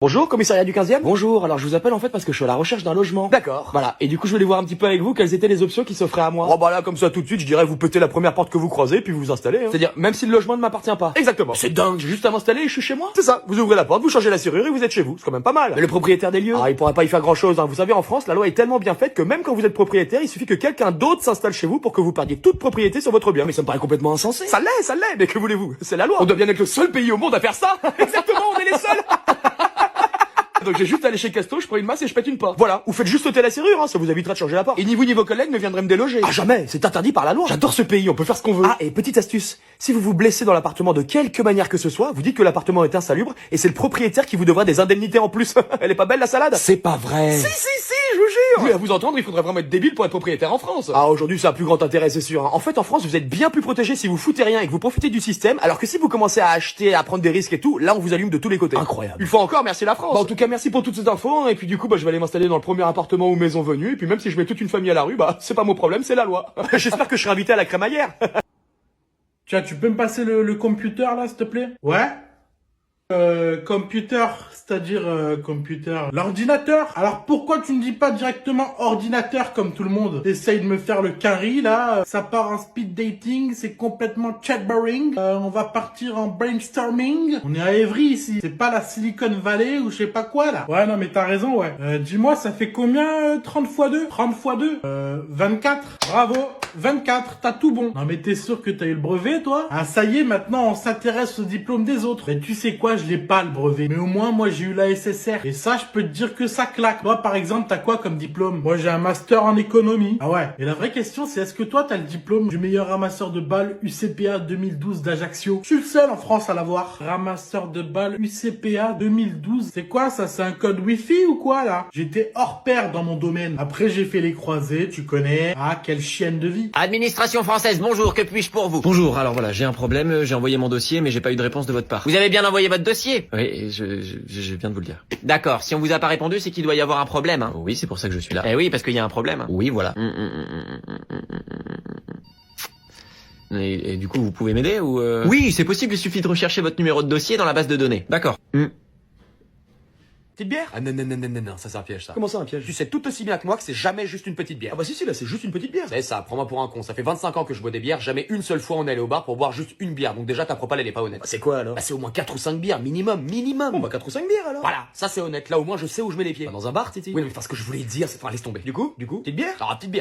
Bonjour, commissariat du 15e. Bonjour, alors je vous appelle en fait parce que je suis à la recherche d'un logement. D'accord. Voilà, et du coup je voulais voir un petit peu avec vous quelles étaient les options qui s'offraient à moi. Oh bah là, comme ça tout de suite, je dirais vous pétez la première porte que vous croisez puis vous vous installez. Hein. C'est-à-dire, même si le logement ne m'appartient pas. Exactement. C'est dingue, j'ai juste à m'installer et je suis chez moi. C'est ça, vous ouvrez la porte, vous changez la serrure et vous êtes chez vous. C'est quand même pas mal. Mais le propriétaire des lieux, il pourra pas y faire grand chose. Hein. Vous savez, en France, la loi est tellement bien faite que même quand vous êtes propriétaire, il suffit que quelqu'un d'autre s'installe chez vous pour que vous perdiez toute propriété sur votre bien. Mais ça me paraît complètement insensé. Ça l'est, mais que voulez-vous? C'est la loi. On doit bien être le seul pays au monde à faire ça. Exactement, on est les seuls. Donc j'ai juste à aller chez Casto, je prends une masse et je pète une porte. Voilà, vous faites juste sauter la serrure, hein, ça vous évitera de changer la porte. Et ni vous ni vos collègues ne viendraient me déloger. Ah jamais, c'est interdit par la loi. J'adore ce pays, on peut faire ce qu'on veut. Ah, et petite astuce, si vous vous blessez dans l'appartement de quelque manière que ce soit, vous dites que l'appartement est insalubre et c'est le propriétaire qui vous devra des indemnités en plus. Elle est pas belle la salade? C'est pas vrai. Si, je vous jure. Oui, à vous entendre, il faudrait vraiment être débile pour être propriétaire en France. Ah, aujourd'hui ça a plus grand intérêt, c'est sûr. Hein. En fait, en France, vous êtes bien plus protégé si vous foutez rien et que vous profitez du système, alors que si vous commencez à acheter, à prendre des risques et tout, là on vous allume de tous les côtés. Incroyable. Une fois encore, merci la France. Bah, en tout cas, merci pour toutes ces infos. Et puis du coup, je vais aller m'installer dans le premier appartement ou maison venue. Et puis même si je mets toute une famille à la rue, c'est pas mon problème, c'est la loi. J'espère que je serai invité à la crémaillère. Tiens, tu peux me passer le computer là, s'il te plaît? Ouais. Computer, c'est-à-dire computer. L'ordinateur. Alors pourquoi tu ne dis pas directement ordinateur comme tout le monde? T'essayes de me faire le carry là. Ça part en speed dating, c'est complètement chatboring. On va partir en brainstorming. On est à Évry ici. C'est pas la Silicon Valley ou je sais pas quoi là. Ouais, non mais t'as raison, ouais. Dis-moi, ça fait combien 30 x 2? 30 x 2 24. Bravo. 24, t'as tout bon. Non mais t'es sûr que t'as eu le brevet toi? Ah ça y est, maintenant on s'intéresse au diplôme des autres. Mais tu sais quoi, je l'ai pas le brevet. Mais au moins moi j'ai eu la SSR. Et ça je peux te dire que ça claque. Toi par exemple t'as quoi comme diplôme? Moi j'ai un master en économie. Ah ouais. Et la vraie question c'est est-ce que toi t'as le diplôme du meilleur ramasseur de balles UCPA 2012 d'Ajaccio? Je suis le seul en France à l'avoir. Ramasseur de balles UCPA 2012. C'est quoi ça? C'est un code Wi-Fi ou quoi là? J'étais hors pair dans mon domaine. Après j'ai fait les croisés, tu connais. Ah quelle chienne de vie. Administration française, bonjour, que puis-je pour vous? Bonjour, alors voilà, j'ai un problème, j'ai envoyé mon dossier mais j'ai pas eu de réponse de votre part. Vous avez bien envoyé votre dossier? Oui, je viens de vous le dire. D'accord, si on vous a pas répondu, c'est qu'il doit y avoir un problème, hein. Oui, c'est pour ça que je suis là. Eh oui, parce qu'il y a un problème. Oui, voilà. Et du coup, vous pouvez m'aider ou Oui, c'est possible, il suffit de rechercher votre numéro de dossier dans la base de données. D'accord. Petite bière? Ah non, ça c'est un piège ça. Comment ça un piège? Tu sais tout aussi bien que moi que c'est jamais juste une petite bière. Ah bah si, là c'est juste une petite bière. C'est ça, prends-moi pour un con. Ça fait 25 ans que je bois des bières, jamais une seule fois on est allé au bar pour boire juste une bière. Donc déjà ta propale elle est pas honnête. Bah, c'est quoi alors? Bah c'est au moins 4 ou 5 bières, minimum. Bon bah 4 ou 5 bières alors. Voilà, ça c'est honnête. Là au moins je sais où je mets les pieds. Bah, dans un bar, Titi. Oui mais parce que je voulais dire, c'est... Enfin laisse tomber. Du coup, petite bière? Alors petite bière.